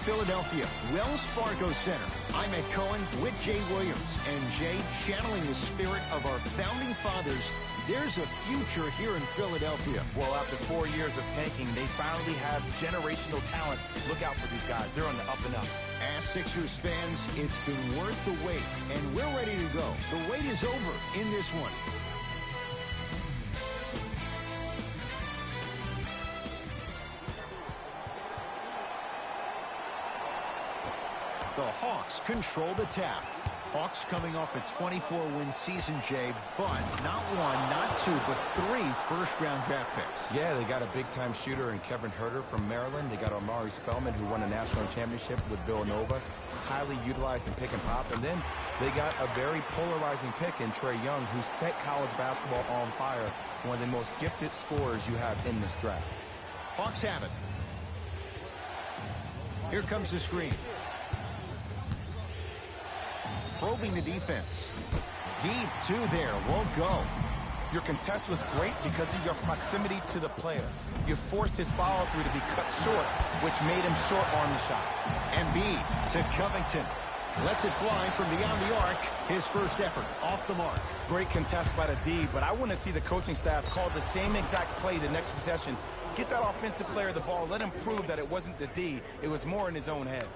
Philadelphia, Wells Fargo Center. I'm Ed Cohen with Jay Williams. And Jay, channeling the spirit of our founding fathers, there's a future here in Philadelphia. Well, after 4 years of tanking, they finally have generational talent. Look out for these guys. They're on the up and up. As Sixers fans, it's been worth the wait, and we're ready to go. The wait is over in this one. The Hawks control the tap. Hawks coming off a 24-win season, Jay, but not one, not two, but 3 first-round draft picks. Yeah, they got a big-time shooter in Kevin Huerter from Maryland. They got Omari Spellman, who won a national championship with Villanova, highly utilized in pick and pop. And then they got a very polarizing pick in Trae Young, who set college basketball on fire, one of the most gifted scorers you have in this draft. Hawks have it. Here comes the screen. Probing the defense. Deep 2 there, won't go. Your contest was great because of your proximity to the player. You forced his follow-through to be cut short, which made him short-arm the shot. Embiid to Covington. Lets it fly from beyond the arc. His first effort off the mark. Great contest by the D, but I want to see the coaching staff call the same exact play the next possession. Get that offensive player the ball. Let him prove that it wasn't the D. It was more in his own head.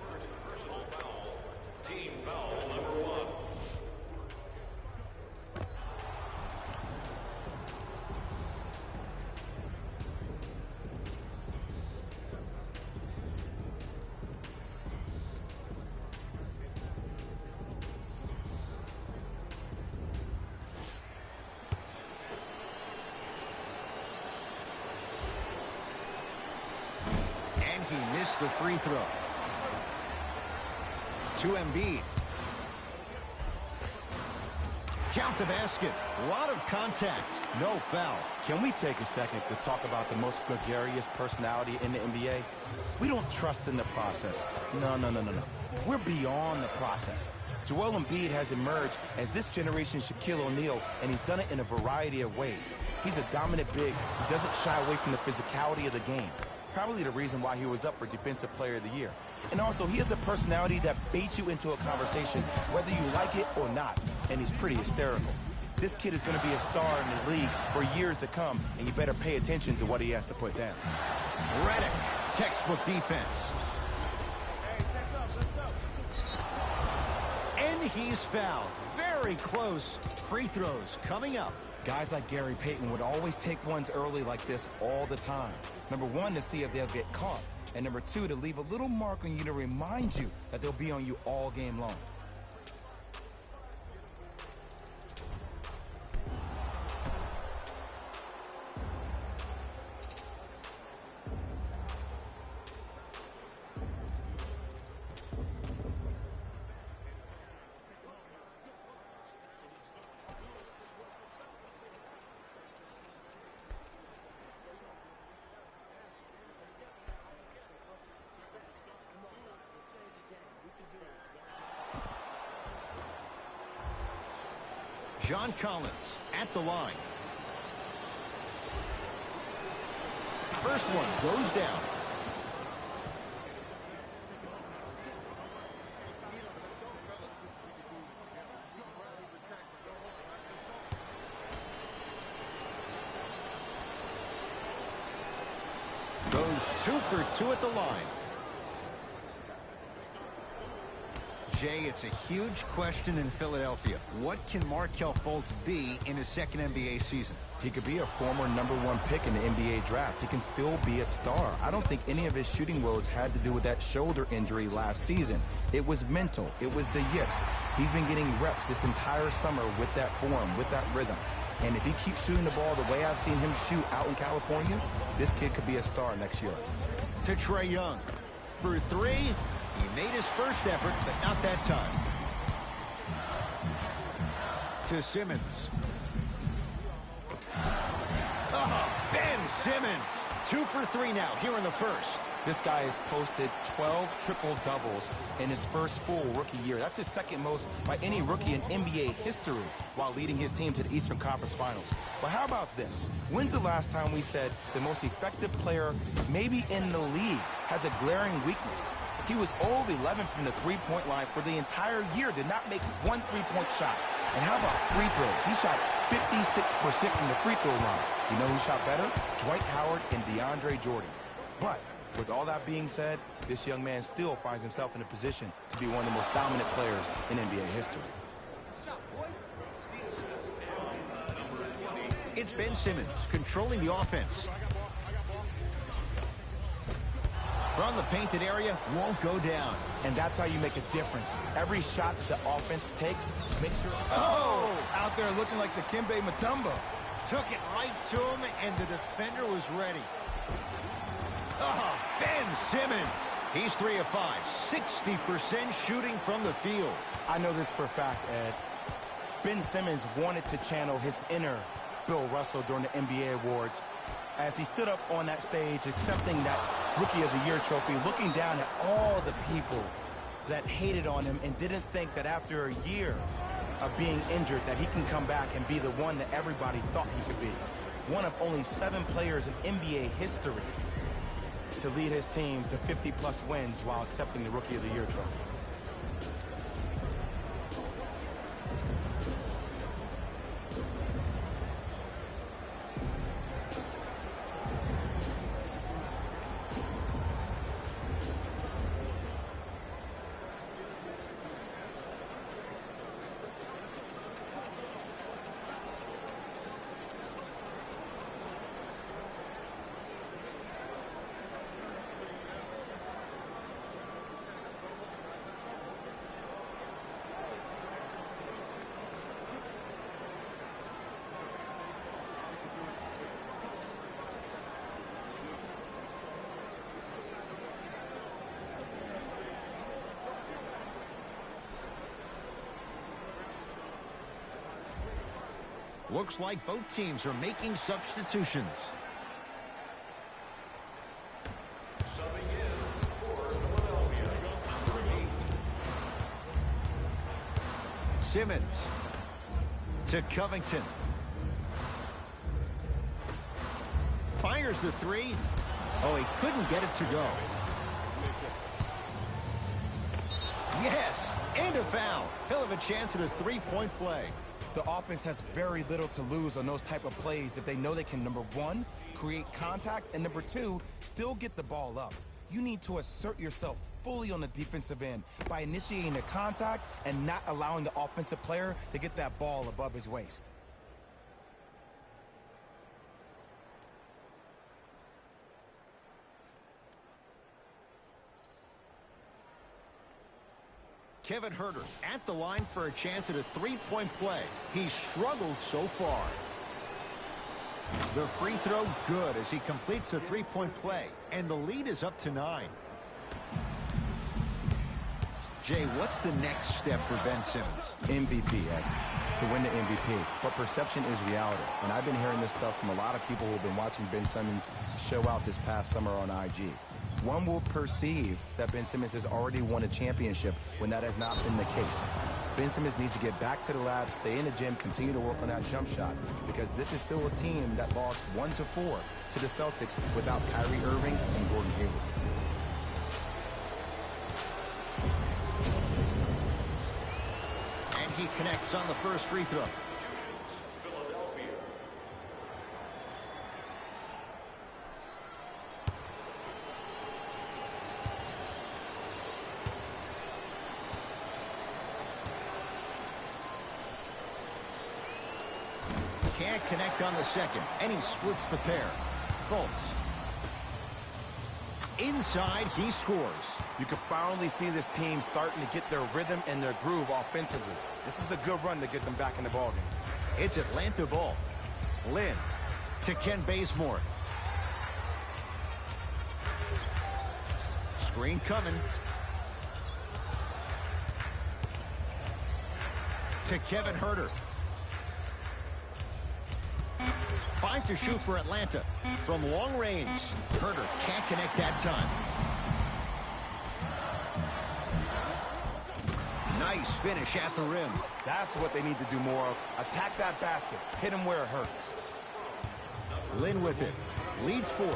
He missed the free throw. To Embiid. Count the basket. A lot of contact. No foul. Can we take a second to talk about the most gregarious personality in the NBA? We don't trust in the process. No. We're beyond the process. Joel Embiid has emerged as this generation's Shaquille O'Neal, and he's done it in a variety of ways. He's a dominant big who doesn't shy away from the physicality of the game. Probably the reason why he was up for Defensive Player of the Year. And also, he has a personality that baits you into a conversation, whether you like it or not, and he's pretty hysterical. This kid is going to be a star in the league for years to come, and you better pay attention to what he has to put down. Redick, textbook defense. And he's fouled. Very close. Free throws coming up. Guys like Gary Payton would always take ones early like this all the time. Number 1, to see if they'll get caught. And number 2, to leave a little mark on you to remind you that they'll be on you all game long. John Collins at the line. First one goes down. Goes 2 for 2 at the line. Jay, it's a huge question in Philadelphia. What can Markelle Fultz be in his second NBA season? He could be a former #1 pick in the NBA draft. He can still be a star. I don't think any of his shooting woes had to do with that shoulder injury last season. It was mental. It was the yips. He's been getting reps this entire summer with that form, with that rhythm. And if he keeps shooting the ball the way I've seen him shoot out in California, this kid could be a star next year. To Trae Young. For 3. He made his first effort, but not that time. To Simmons. Oh, Ben Simmons. 2 for 3 now here in the first. This guy has posted 12 triple-doubles in his first full rookie year. That's his second most by any rookie in NBA history while leading his team to the Eastern Conference Finals. But how about this? When's the last time we said the most effective player maybe in the league has a glaring weakness? He was 0 of 11 from the three-point line for the entire year, did not make one three-point shot. And how about free throws? He shot 56% from the free throw line. You know who shot better? Dwight Howard and DeAndre Jordan. But with all that being said, this young man still finds himself in a position to be one of the most dominant players in NBA history. It's Ben Simmons controlling the offense. From the painted area, won't go down. And that's how you make a difference. Every shot that the offense takes, make sure... Oh! Out there looking like the Dikembe Mutombo. Took it right to him, and the defender was ready. Oh, Ben Simmons. He's 3 of 5, 60% shooting from the field. I know this for a fact, Ed. Ben Simmons wanted to channel his inner Bill Russell during the NBA awards as he stood up on that stage accepting that Rookie of the Year trophy, looking down at all the people that hated on him and didn't think that after a year of being injured that he can come back and be the one that everybody thought he could be. One of only 7 players in NBA history to lead his team to 50-plus wins while accepting the Rookie of the Year trophy. Looks like both teams are making substitutions. Subbing in for Philadelphia, number 8. Simmons to Covington. Fires the 3. Oh, he couldn't get it to go. Yes, and a foul. He'll have a chance at a 3-point play. The offense has very little to lose on those type of plays if they know they can, number 1, create contact, and number 2, still get the ball up. You need to assert yourself fully on the defensive end by initiating the contact and not allowing the offensive player to get that ball above his waist. Kevin Huerter at the line for a chance at a 3-point play. He's struggled so far. The free throw good as he completes the 3-point play, and the lead is up to 9. Jay, what's the next step for Ben Simmons? MVP, Ed, to win the MVP. But perception is reality. And I've been hearing this stuff from a lot of people who have been watching Ben Simmons show out this past summer on IG. One will perceive that Ben Simmons has already won a championship when that has not been the case. Ben Simmons needs to get back to the lab, stay in the gym, continue to work on that jump shot, because this is still a team that lost 1-4 to the Celtics without Kyrie Irving and Gordon Hayward. And he connects on the first free throw. Philadelphia. Can't connect on the second, and he splits the pair. Fultz. Inside, he scores. You can finally see this team starting to get their rhythm and their groove offensively. This is a good run to get them back in the ballgame. It's Atlanta ball. Lynn to Ken Bazemore. Screen coming. To Kevin Huerter. 5 to shoot for Atlanta. From long range, Huerter can't connect that time. Nice finish at the rim. That's what they need to do more of. Attack that basket. Hit him where it hurts. Lynn with it. Leads 4.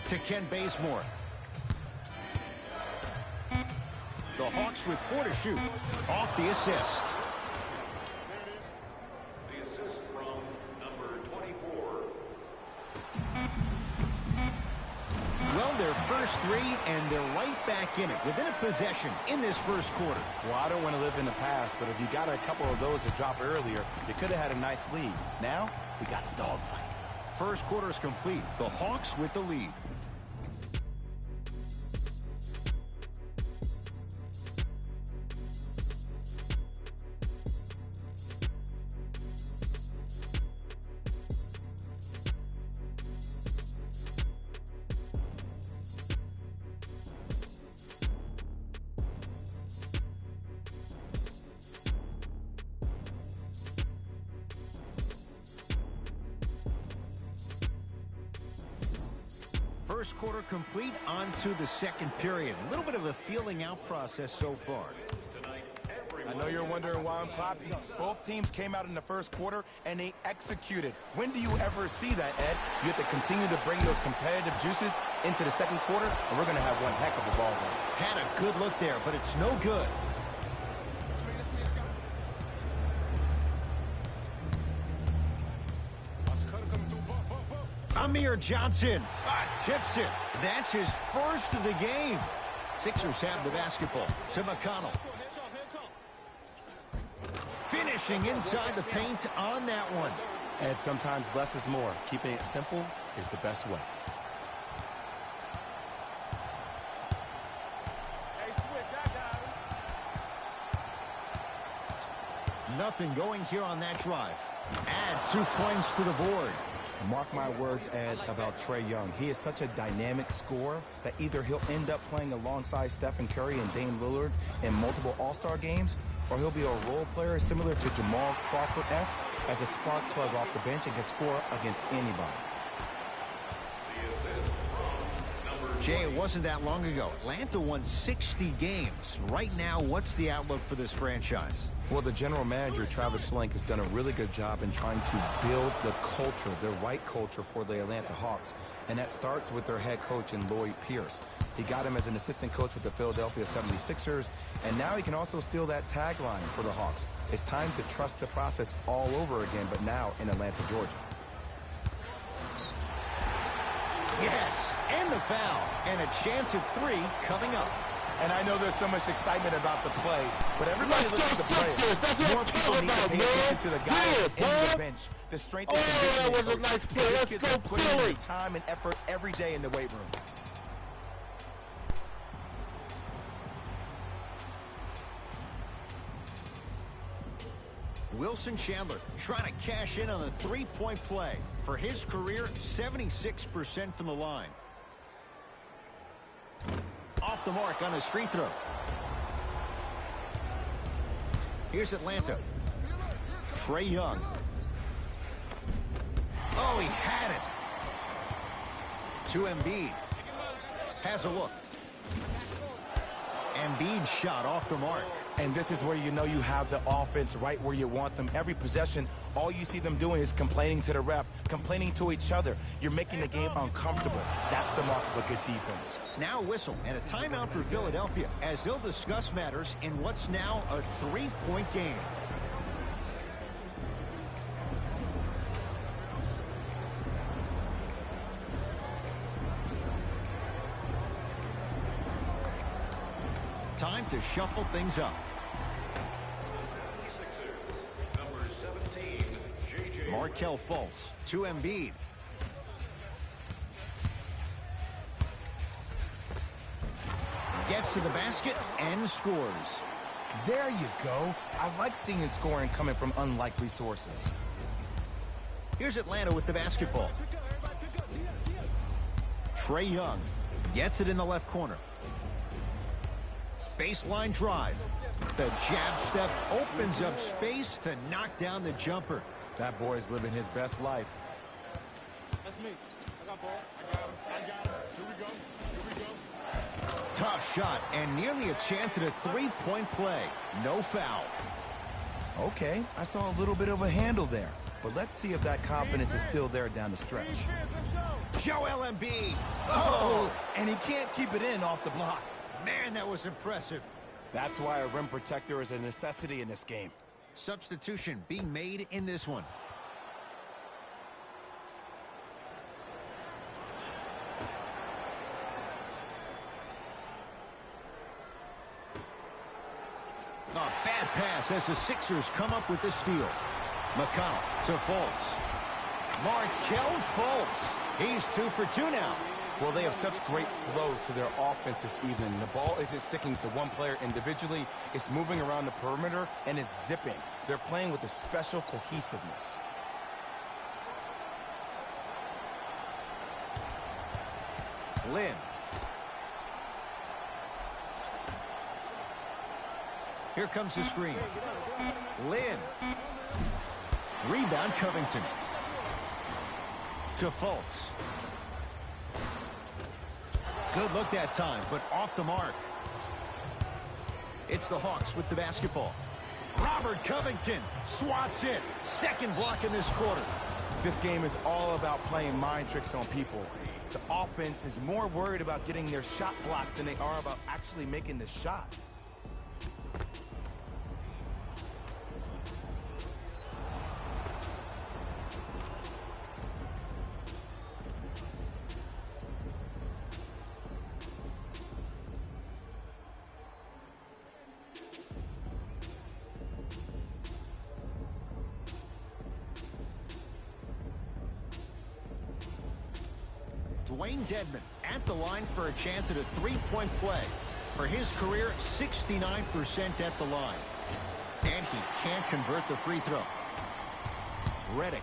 To Ken Bazemore. The Hawks with 4 to shoot. Off the assist. The assist from number 24. Well, their first 3, and they're right back in it, within a possession in this first quarter. Well, I don't want to live in the past, but if you got a couple of those that dropped earlier, you could have had a nice lead. Now, we got a dogfight. First quarter is complete. The Hawks with the lead. First quarter complete, on to the second period. A little bit of a feeling out process so far. I know you're wondering why I'm clapping. Both teams came out in the first quarter, and they executed. When do you ever see that, Ed? You have to continue to bring those competitive juices into the second quarter, and we're going to have one heck of a ball game. Had a good look there, but it's no good. Amir Johnson tips it. That's his first of the game. Sixers have the basketball to McConnell. Finishing inside the paint on that one. And sometimes less is more. Keeping it simple is the best way. Nothing going here on that drive. Add 2 points to the board. Mark my words, Ed, about Trae Young. He is such a dynamic scorer that either he'll end up playing alongside Stephen Curry and Dame Lillard in multiple All-Star games, or he'll be a role player similar to Jamal Crawford-esque as a spark plug off the bench and can score against anybody. Jay, it wasn't that long ago. Atlanta won 60 games. Right now, what's the outlook for this franchise? Well, the general manager, Travis Schlenk, has done a really good job in trying to build the culture, the right culture for the Atlanta Hawks. And that starts with their head coach in Lloyd Pierce. He got him as an assistant coach with the Philadelphia 76ers, and now he can also steal that tagline for the Hawks. It's time to trust the process all over again, but now in Atlanta, Georgia. Yes, and the foul, and a chance at 3 coming up. And I know there's so much excitement about the play, but everybody looks at the players. More people need to pay attention to the guys in the bench. The strength and conditioning. That was a nice play. Let's go, Philly. Time and effort every day in the weight room. Wilson Chandler trying to cash in on a 3-point play. For his career, 76% from the line. Off the mark on his free throw. Here's Atlanta. Trae Young. Oh, he had it. To Embiid. Has a look. Embiid shot off the mark. And this is where you know you have the offense right where you want them. Every possession, all you see them doing is complaining to the ref, complaining to each other. You're making the game uncomfortable. That's the mark of a good defense. Now a whistle and a timeout for Philadelphia as they'll discuss matters in what's now a 3-point game. Time to shuffle things up. Number 17, J.J. Markelle Fultz to Embiid. Gets to the basket and scores. There you go. I like seeing his scoring coming from unlikely sources. Here's Atlanta with the basketball. Trae Young gets it in the left corner. Baseline drive. The jab step opens up space to knock down the jumper. That boy's living his best life. That's me. I got ball. I got him. Here we go. Here we go. Tough shot and nearly a chance at a three-point play. No foul. Okay, I saw a little bit of a handle there. But let's see if that confidence is still there down the stretch. Joel Embiid. Oh, and he can't keep it in off the block. Man, that was impressive. That's why a rim protector is a necessity in this game. Substitution being made in this one. A bad pass as the Sixers come up with the steal. McConnell to Fultz. Markelle Fultz. He's 2 for 2 now. Well, they have such great flow to their offense this evening. The ball isn't sticking to one player individually. It's moving around the perimeter, and it's zipping. They're playing with a special cohesiveness. Lynn. Here comes the screen. Lynn. Rebound, Covington. To Fultz. Good look that time, but off the mark. It's the Hawks with the basketball. Robert Covington swats it. Second block in this quarter. This game is all about playing mind tricks on people. The offense is more worried about getting their shot blocked than they are about actually making the shot. Dwayne Dedmon at the line for a chance at a three-point play. For his career, 69% at the line. And he can't convert the free throw. Redick.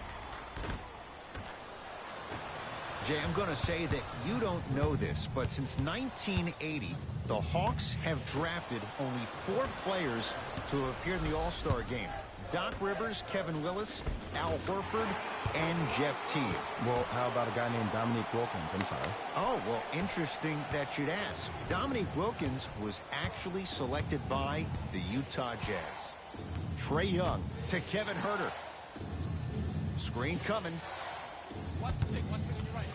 Jay, I'm going to say that you don't know this, but since 1980, the Hawks have drafted only 4 players to appear in the All-Star game. Doc Rivers, Kevin Willis, Al Horford, and Jeff Teague. Well, how about a guy named Dominique Wilkins? I'm sorry. Oh, well, interesting that you'd ask. Dominique Wilkins was actually selected by the Utah Jazz. Trae Young to Kevin Huerter. Screen coming. Watch the pick. Watch the pick on your right.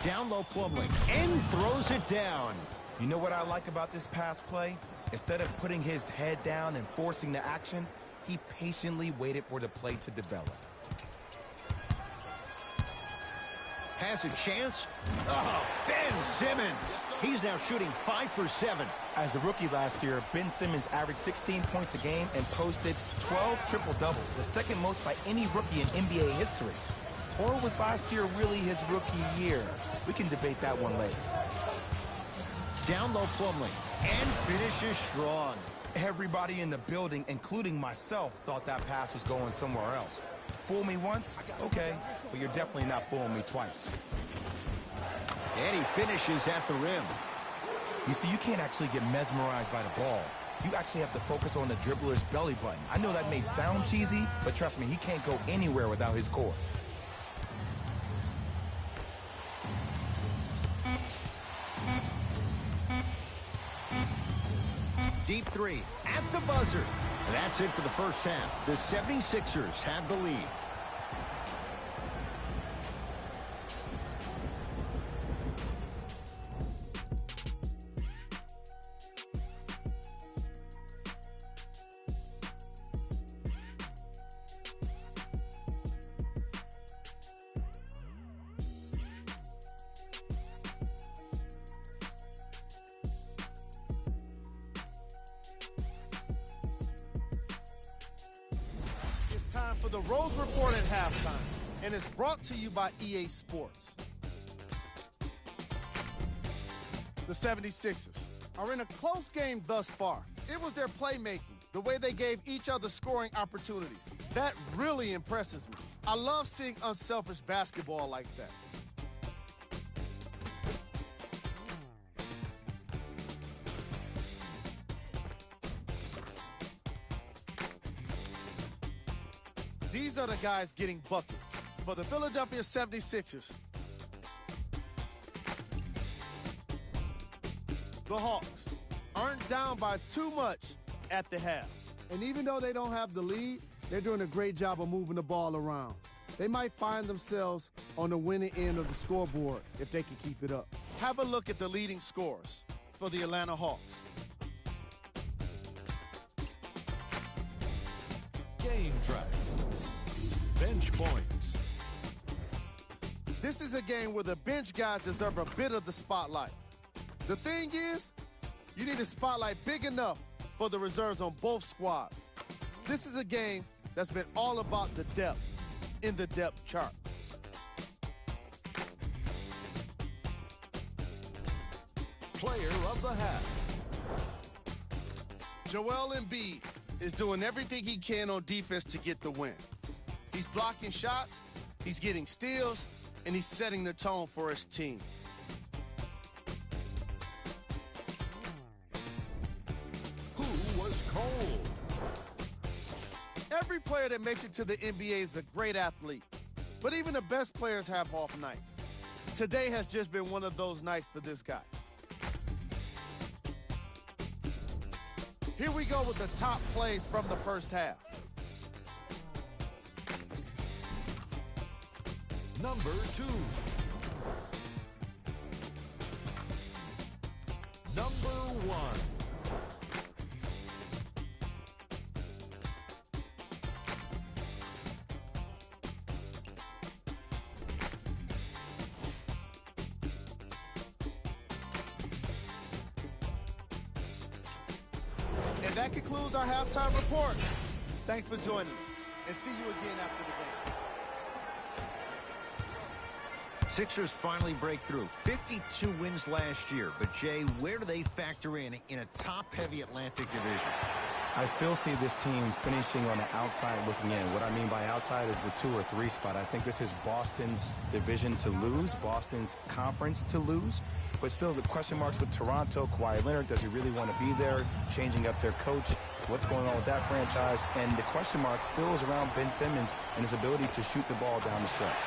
Down low Plumlee. And throws it down. You know what I like about this pass play? Instead of putting his head down and forcing the action, he patiently waited for the play to develop. Has a chance. Oh, Ben Simmons. He's now shooting 5 for 7. As a rookie last year, Ben Simmons averaged 16 points a game and posted 12 triple-doubles, the second most by any rookie in NBA history. Or was last year really his rookie year? We can debate that one later. Down low Plumlee. And finishes strong. Everybody in the building, including myself, thought that pass was going somewhere else. Fool me once? Okay. But you're definitely not fooling me twice. And he finishes at the rim. You see, you can't actually get mesmerized by the ball. You actually have to focus on the dribbler's belly button. I know that may sound cheesy, but trust me, he can't go anywhere without his core. Deep three at the buzzer. That's it for the first half. The 76ers have the lead. Time for the Rose Report at halftime, and it's brought to you by EA Sports. The 76ers are in a close game thus far. It was their playmaking, the way they gave each other scoring opportunities. That really impresses me. I love seeing unselfish basketball like that. These are the guys getting buckets. For the Philadelphia 76ers, the Hawks aren't down by too much at the half. And even though they don't have the lead, they're doing a great job of moving the ball around. They might find themselves on the winning end of the scoreboard if they can keep it up. Have a look at the leading scorers for the Atlanta Hawks. Game track. Bench points. This is a game where the bench guys deserve a bit of the spotlight. The thing is, you need a spotlight big enough for the reserves on both squads. This is a game that's been all about the depth in the depth chart. Player of the half. Joel Embiid is doing everything he can on defense to get the win. He's blocking shots, he's getting steals, and he's setting the tone for his team. Who was cold? Every player that makes it to the NBA is a great athlete, but even the best players have off nights. Today has just been one of those nights for this guy. Here we go with the top plays from the first half. Number 2. Number 1. And that concludes our halftime report. Thanks for joining us, and see you again after the game. Sixers finally break through. 52 wins last year. But, Jay, where do they factor in a top-heavy Atlantic division? I still see this team finishing on the outside looking in. What I mean by outside is the 2 or 3 spot. I think this is Boston's division to lose, Boston's conference to lose. But still, the question marks with Toronto, Kawhi Leonard, does he really want to be there? Changing up their coach, what's going on with that franchise? And the question mark still is around Ben Simmons and his ability to shoot the ball down the stretch.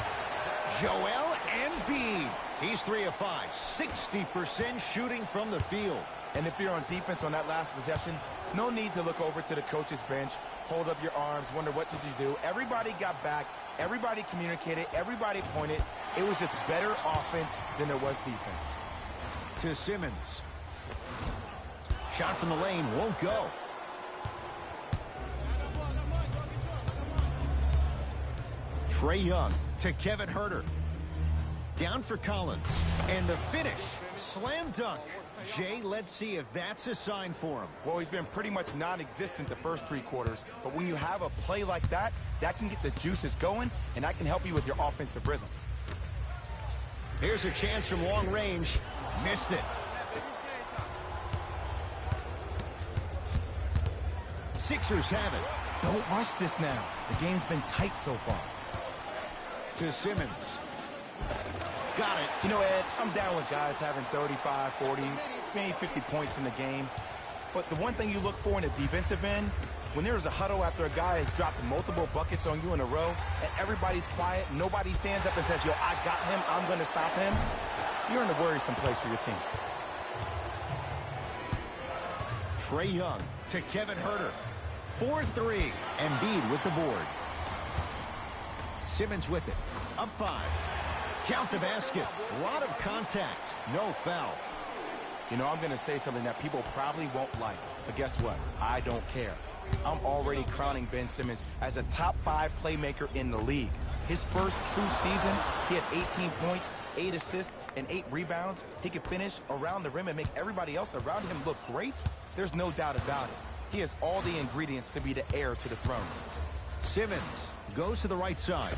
Joel Embiid. He's 3 of 5, 60% shooting from the field. And if you're on defense on that last possession, no need to look over to the coach's bench, hold up your arms, wonder what did you do. Everybody got back, everybody communicated, everybody pointed. It was just better offense than there was defense. To Simmons. Shot from the lane won't go. Trae Young to Kevin Huerter. Down for Collins. And the finish. Slam dunk. Jay, let's see if that's a sign for him. Well, he's been pretty much non-existent the first 3 quarters. But when you have a play like that, that can get the juices going, and that can help you with your offensive rhythm. Here's a chance from long range. Missed it. Sixers have it. Don't rush this now. The game's been tight so far. To Simmons. Got it. You know, Ed, I'm down with guys having 35, 40, maybe 50 points in the game. But the one thing you look for in the defensive end, when there's a huddle after a guy has dropped multiple buckets on you in a row, and everybody's quiet, nobody stands up and says, yo, I got him, I'm going to stop him, you're in a worrisome place for your team. Trae Young to Kevin Huerter. 4-3. Embiid with the board. Simmons with it. Up 5. Count the basket. A lot of contact. No foul. You know, I'm going to say something that people probably won't like. But guess what? I don't care. I'm already crowning Ben Simmons as a top 5 playmaker in the league. His first true season, he had 18 points, 8 assists, and 8 rebounds. He could finish around the rim and make everybody else around him look great. There's no doubt about it. He has all the ingredients to be the heir to the throne. Simmons goes to the right side.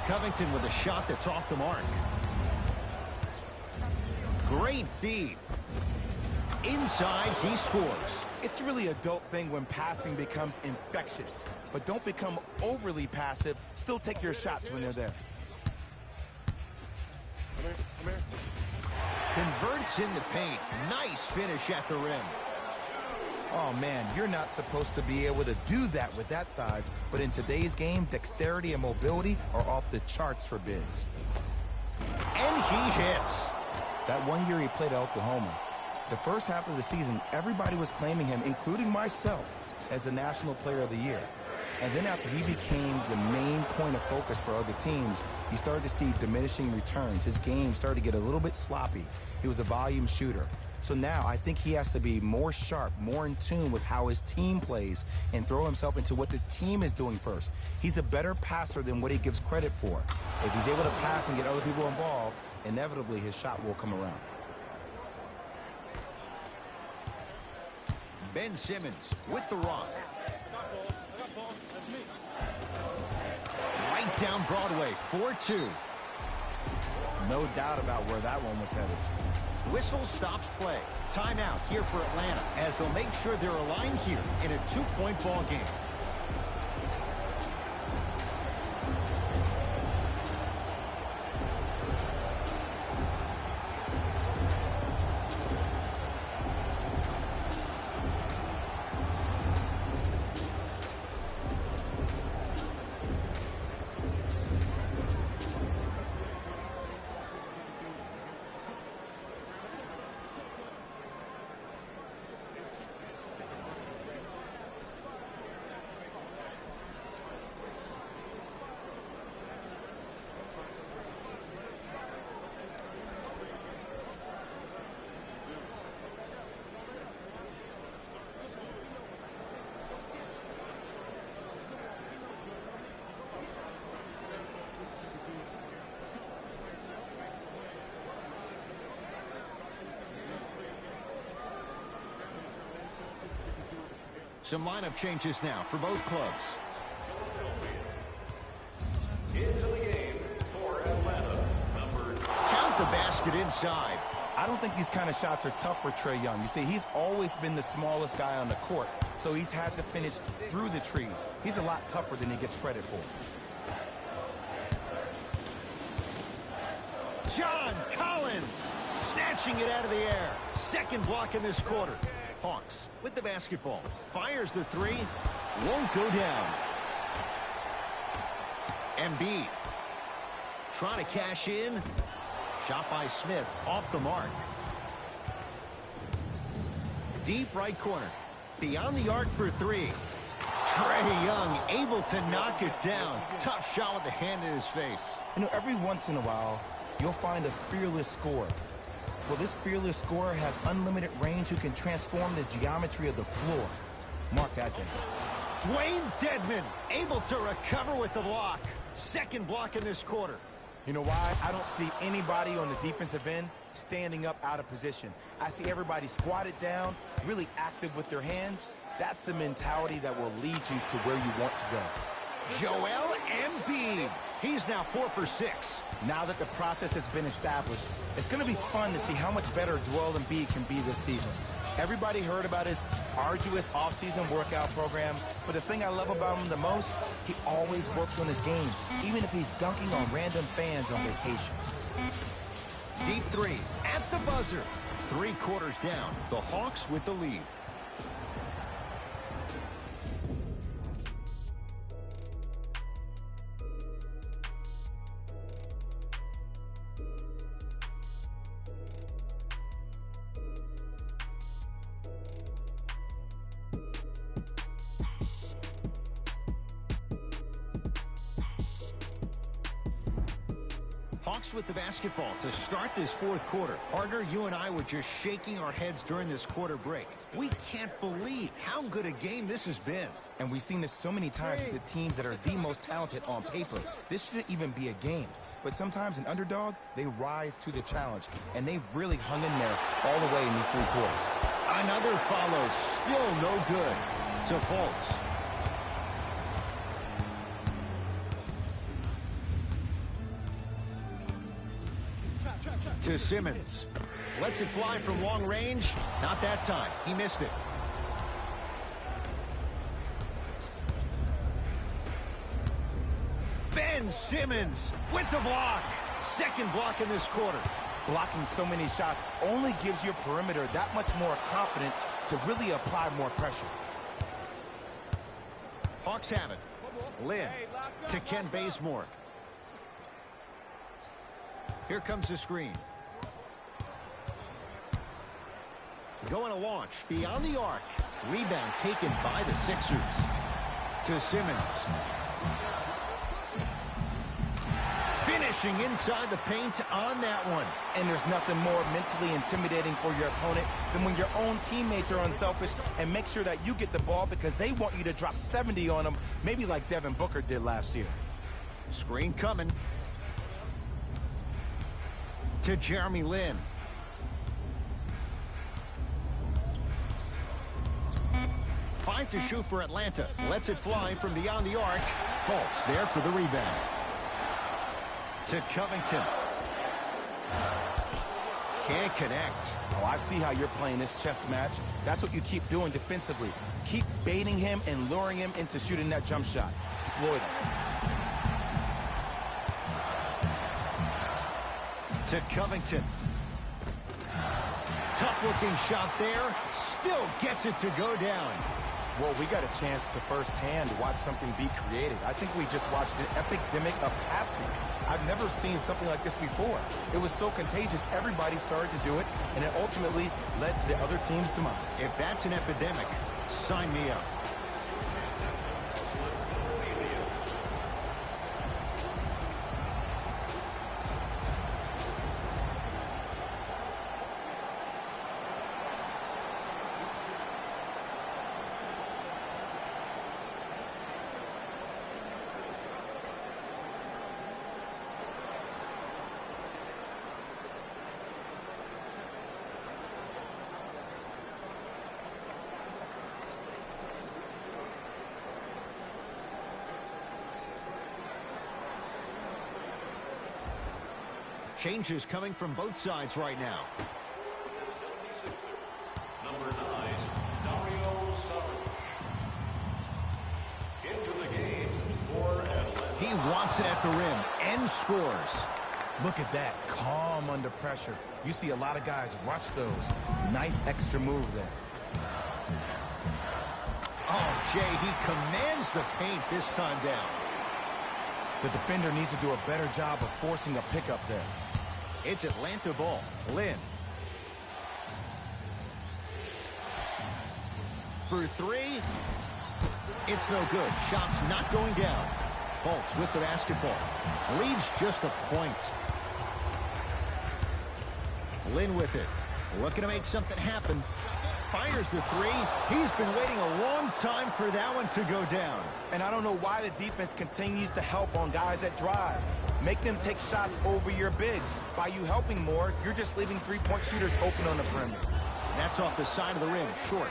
Covington with a shot that's off the mark. Great feed. Inside, he scores. It's really a dope thing when passing becomes infectious. But don't become overly passive. Still take your shots when they're there. Come here. Converts in the paint. Nice finish at the rim. Oh, man, you're not supposed to be able to do that with that size, but in today's game, dexterity and mobility are off the charts for Bibbs. And he hits. That 1 year he played at Oklahoma, the first half of the season, everybody was claiming him, including myself, as the National Player of the Year. And then after he became the main point of focus for other teams, you started to see diminishing returns. His game started to get a little bit sloppy. He was a volume shooter. So now I think he has to be more sharp, more in tune with how his team plays and throw himself into what the team is doing first. He's a better passer than what he gives credit for. If he's able to pass and get other people involved, inevitably his shot will come around. Ben Simmons with the rock. I got ball. That's me. Right down Broadway, 4-2. No doubt about where that one was headed. Whistle stops play. Timeout here for Atlanta as they'll make sure they're aligned here in a 2-point ball game. Some lineup changes now for both clubs. Into the game for Atlanta, number... Count the basket inside. I don't think these kind of shots are tough for Trae Young. You see, he's always been the smallest guy on the court, so he's had to finish through the trees. He's a lot tougher than he gets credit for. John Collins snatching it out of the air. Second block in this quarter. Hawks with the basketball. Fires the three. Won't go down. Embiid trying to cash in. Shot by Smith off the mark. Deep right corner. Beyond the arc for three. Trae Young able to knock it down. Tough shot with the hand in his face. You know, every once in a while, you'll find a fearless scorer. Well, this fearless scorer has unlimited range who can transform the geometry of the floor. Mark that down. Dwayne Dedmon able to recover with the block. Second block in this quarter. You know why? I don't see anybody on the defensive end standing up out of position. I see everybody squatted down, really active with their hands. That's the mentality that will lead you to where you want to go. Joel Embiid. He's now 4 for 6. Now that the process has been established, it's going to be fun to see how much better Joel Embiid can be this season. Everybody heard about his arduous offseason workout program, but the thing I love about him the most, he always works on his game, even if he's dunking on random fans on vacation. Deep three at the buzzer. 3 quarters down. The Hawks with the lead. Hawks with the basketball to start this 4th quarter. Partner, you and I were just shaking our heads during this quarter break. We can't believe how good a game this has been. And we've seen this so many times with the teams that are the most talented on paper. This shouldn't even be a game. But sometimes an underdog, they rise to the challenge. And they've really hung in there all the way in these 3 quarters. Another follow, still no good. To Fultz. To Simmons. Lets it fly from long range. Not that time. He missed it. Ben Simmons with the block. Second block in this quarter. blocking so many shots only gives your perimeter that much more confidence to really apply more pressure. Hawks have it. Lynn to Ken Bazemore. Here comes the screen. Going to launch beyond the arc. Rebound taken by the Sixers. To Simmons. Finishing inside the paint on that one. And there's nothing more mentally intimidating for your opponent than when your own teammates are unselfish and make sure that you get the ball because they want you to drop 70 on them, maybe like Devin Booker did last year. Screen coming. To Jeremy Lin. Five to shoot for Atlanta. Lets it fly from beyond the arc. Fultz there for the rebound. To Covington. Can't connect. Oh, I see how you're playing this chess match. That's what you keep doing defensively. Keep baiting him and luring him into shooting that jump shot. Exploit him. To Covington. Tough-looking shot there. Still gets it to go down. Well, we got a chance to firsthand watch something be created. I think we just watched an epidemic of passing. I've never seen something like this before. It was so contagious, everybody started to do it, and it ultimately led to the other team's demise. If that's an epidemic, sign me up. Changes coming from both sides right now. Number 9, Dario Saric. Into the game for Atlanta. He wants it at the rim and scores. Look at that, calm under pressure. You see a lot of guys rush those. Nice extra move there. Oh, Jay, he commands the paint this time down. The defender needs to do a better job of forcing a pickup there. It's Atlanta ball. Lynn. For three. It's no good. Shots not going down. Fultz with the basketball. Leads just a point. Lynn with it. Looking to make something happen. Fires the three. He's been waiting a long time for that one to go down. And I don't know why the defense continues to help on guys that drive. Make them take shots over your bigs. By you helping more, you're just leaving three-point shooters open on the perimeter. That's off the side of the rim, short.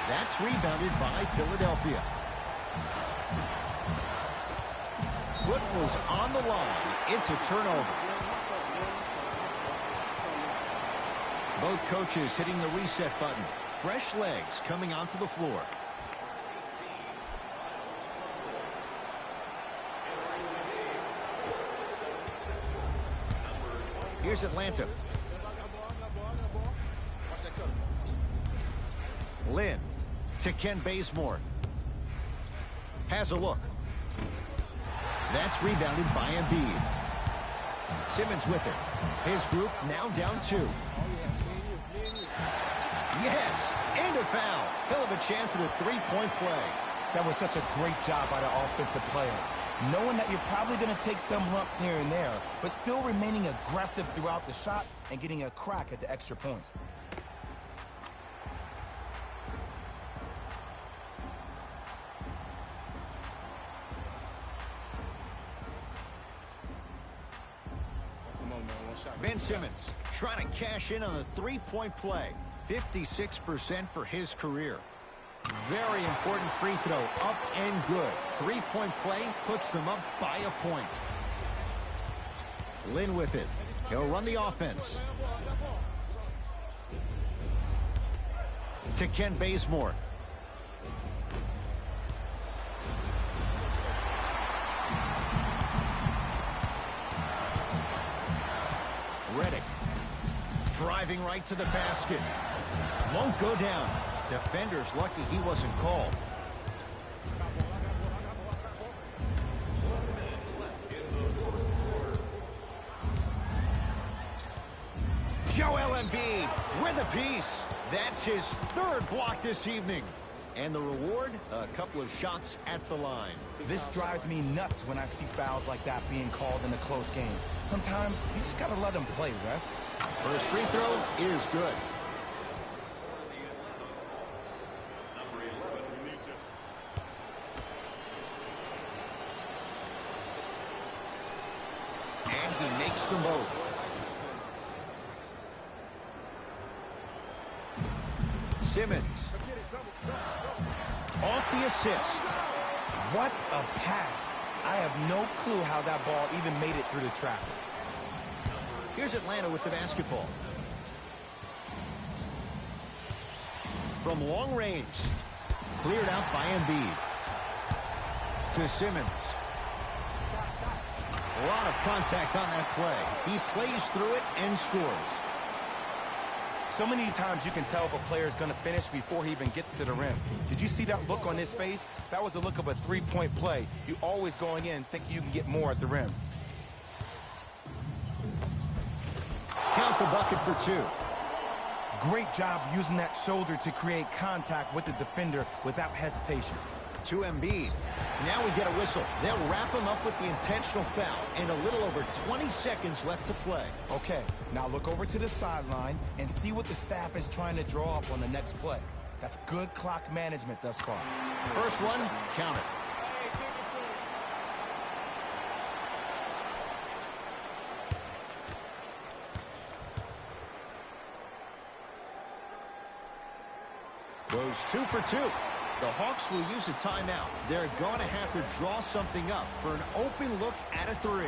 That's rebounded by Philadelphia. Foot was on the line. It's a turnover. Both coaches hitting the reset button. Fresh legs coming onto the floor. Here's Atlanta. Lynn to Ken Bazemore. Has a look. That's rebounded by Embiid. Simmons with it. His group now down 2. Yes, and a foul. He'll have a chance at a three-point play. That was such a great job by the offensive player. Knowing that you're probably going to take some lumps here and there, but still remaining aggressive throughout the shot and getting a crack at the extra point. Ben Simmons trying to cash in on the three-point play. 56% for his career. Very important free throw, up and good. Three-point play puts them up by a point. Lynn with it. He'll run the offense. To Ken Bazemore. right to the basket. Won't go down. Defender's lucky he wasn't called. Joel Embiid with a piece. That's his third block this evening. And the reward, a couple of shots at the line. This drives me nuts when I see fouls like that being called in a close game. Sometimes you just gotta let them play, ref. First free throw is good. And he makes them both. Simmons. Off the assist. What a pass. I have no clue how that ball even made it through the traffic. Here's Atlanta with the basketball. From long range. Cleared out by Embiid. To Simmons. A lot of contact on that play. He plays through it and scores. So many times you can tell if a player is going to finish before he even gets to the rim. Did you see that look on his face? That was a look of a three-point play. You always going in thinking you can get more at the rim. Count the bucket for two. Great job using that shoulder to create contact with the defender without hesitation. To Embiid. Now we get a whistle. They'll wrap him up with the intentional foul and a little over 20 seconds left to play. Okay, now look over to the sideline and see what the staff is trying to draw up on the next play. That's good clock management thus far. First one, count it. Goes 2 for 2. The Hawks will use a timeout. They're going to have to draw something up for an open look at a three.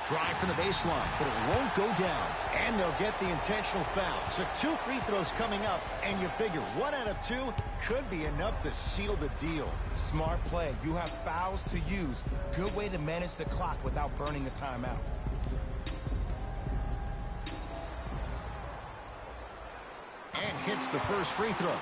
Drive from the baseline, but it won't go down. And they'll get the intentional foul. So 2 free throws coming up, and you figure 1 out of 2 could be enough to seal the deal. Smart play. You have fouls to use. Good way to manage the clock without burning a timeout. And hits the first free throw.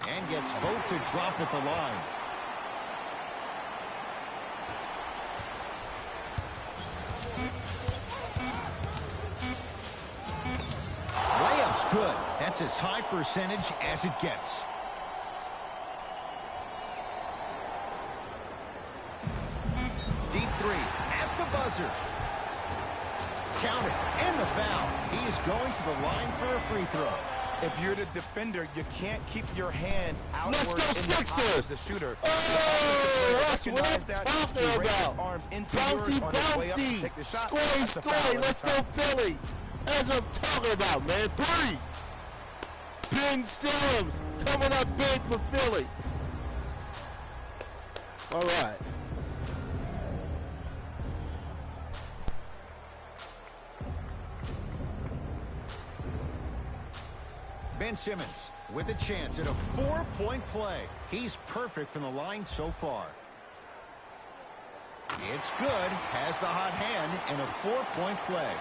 And gets both to drop at the line. Layup's good. That's as high percentage as it gets. Deep three at the buzzer. Count it. And the foul. He is going to the line for a free throw. If you're the defender, you can't keep your hand outward Let's go in the eye of Sixers! the shooter. Oh, that's what I'm talking He raised his about. arms into Bouncy, yours on his way up to bouncy. take the shot. Scoring, That's a foul scoring. every Let's go time. Philly. That's what I'm talking about, man. 3. Ben Simmons coming up big for Philly. All right. Ben Simmons with a chance at a 4-point play. He's perfect from the line so far. It's good. Has the hot hand and a 4-point play.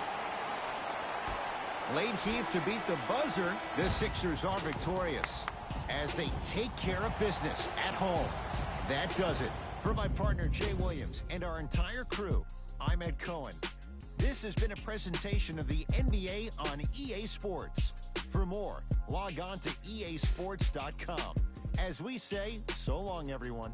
Late heave to beat the buzzer. The Sixers are victorious. as they take care of business at home. That does it. For my partner, Jay Williams, and our entire crew, I'm Ed Cohen. This has been a presentation of the NBA on EA Sports. For more, log on to easports.com. As we say, so long, everyone.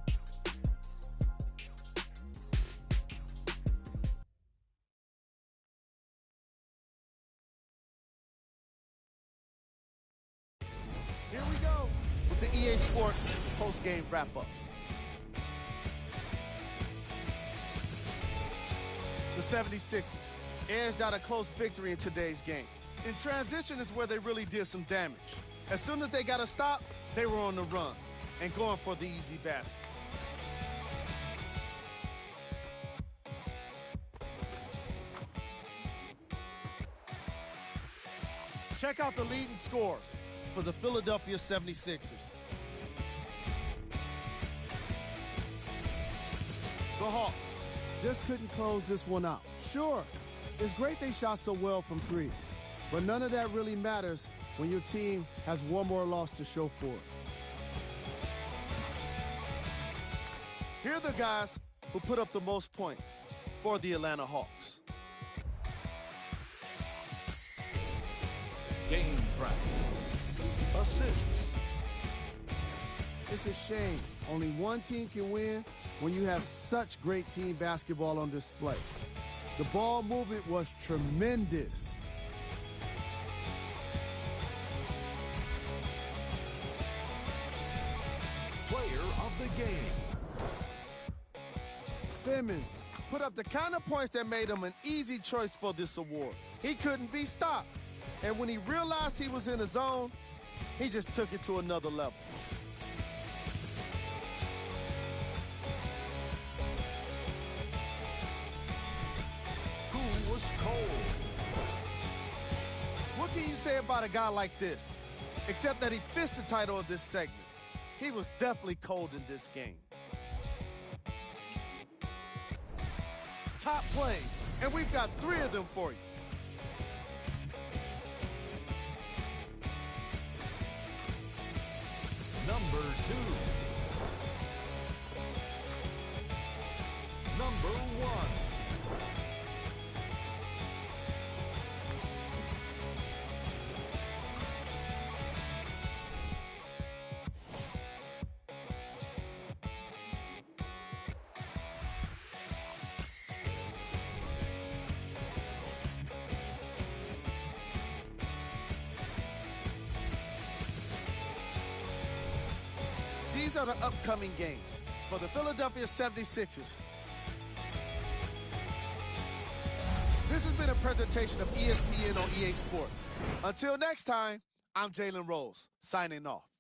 Here we go with the EA Sports post-game wrap-up. The 76ers edged out a close victory in today's game. In transition is where they really did some damage. As soon as they got a stop, they were on the run and going for the easy basket. Check out the leading scores for the Philadelphia 76ers. The Hawks just couldn't close this one out. Sure, it's great they shot so well from three, but none of that really matters when your team has one more loss to show for it. Here are the guys who put up the most points for the Atlanta Hawks. Game track. Assists. It's a shame only one team can win when you have such great team basketball on display. The ball movement was tremendous. Player of the game. Simmons put up the kind of points that made him an easy choice for this award. He couldn't be stopped. And when he realized he was in the zone, he just took it to another level. Who was cold? What can you say about a guy like this? Except that he fits the title of this segment. He was definitely cold in this game. Top plays, and we've got 3 of them for you. Number 2. Number 1. These are the upcoming games for the Philadelphia 76ers. This has been a presentation of ESPN on EA Sports. Until next time, I'm Jalen Rose, signing off.